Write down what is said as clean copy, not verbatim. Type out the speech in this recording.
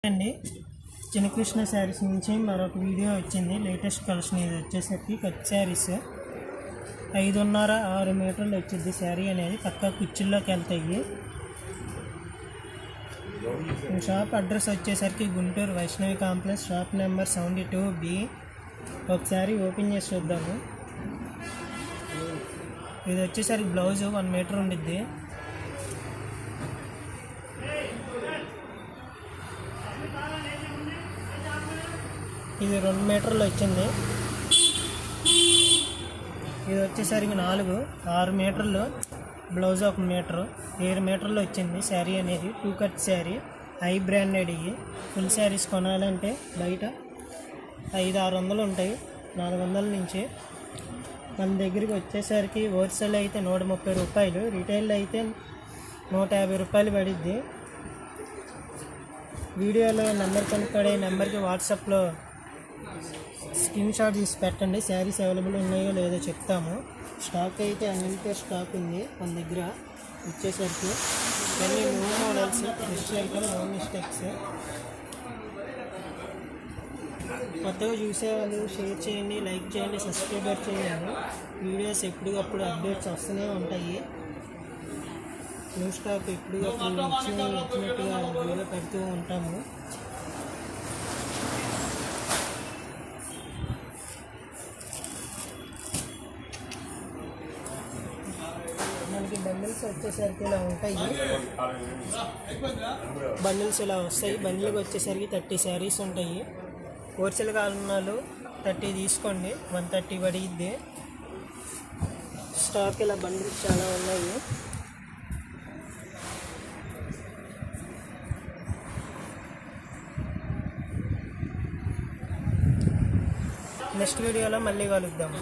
అండి చిన్నకృష్ణ శారీస్ నుంచి మరొక వీడియో వచ్చింది. లేటెస్ట్ కలెక్షన్ ఇది వచ్చేసరికి కట్ శారీస్ 5.5-6 మీటర్లు వచ్చింది. శారీ అనేది పక్కా కుర్చీల్లోకి వెళ్తాయి. షాప్ అడ్రస్ వచ్చేసరికి Guntur Vaishnavi complex, shop number 72B. ఒకసారి ఓపెన్ చేసి చూద్దాము. ఇది వచ్చేసరికి బ్లౌజ్ 1 మీటర్ ఉండిద్ది. ఇది 2 మీటర్లు వచ్చింది. ఇది వచ్చేసరికి 6 మీటర్లు, బ్లౌజ్ 1 మీటరు, 7 మీటర్లు వచ్చింది. శారీ అనేది 2 కట్ శారీ, హై బ్రాండెడ్. ఇవి ఫుల్ శారీస్ కొనాలంటే బయట 500-600 ఉంటాయి, 400 నుంచి. మన దగ్గరికి వచ్చేసరికి హోల్సేల్ అయితే 130 రూపాయలు, రిటైల్ అయితే 150 రూపాయలు పడిద్ది. వీడియోలో నెంబర్ కనుక్కోడే నెంబర్కి వాట్సాప్లో స్క్రీన్ షాట్ తీసి పెట్టండి. శారీస్ అవైలబుల్ ఉన్నాయో లేదో చెప్తాము. స్టాక్ అయితే అన్లిమిటెడ్ స్టాక్ ఉంది మన దగ్గర. వచ్చేసరికి ఇవన్నీ new models, fresh item, no mistakes. కొత్తగా చూసేవాళ్ళు షేర్ చేయండి, లైక్ చేయండి, సబ్స్క్రైబర్ చేయండి. వీడియోస్ ఎప్పటికప్పుడు అప్డేట్స్ వస్తూనే ఉంటాయి. న్యూ స్టాక్ ఎప్పటికప్పుడు వచ్చినట్టుగా వీడియో పెడుతూ ఉంటాము. మనకి బండిల్స్ వచ్చేసరికి ఇలా ఉంటాయి. బండిల్స్ ఇలా వస్తాయి. బండిల్కి వచ్చేసరికి 30 శారీస్ ఉంటాయి. హోల్సేల్ కావాలన్నాళ్ళు 30 తీసుకోండి, 130 పడిద్ది. స్టాక్ ఇలా బండిల్స్ చాలా ఉన్నాయి. నెక్స్ట్ వీడియోలో మళ్ళీ కలుద్దాం.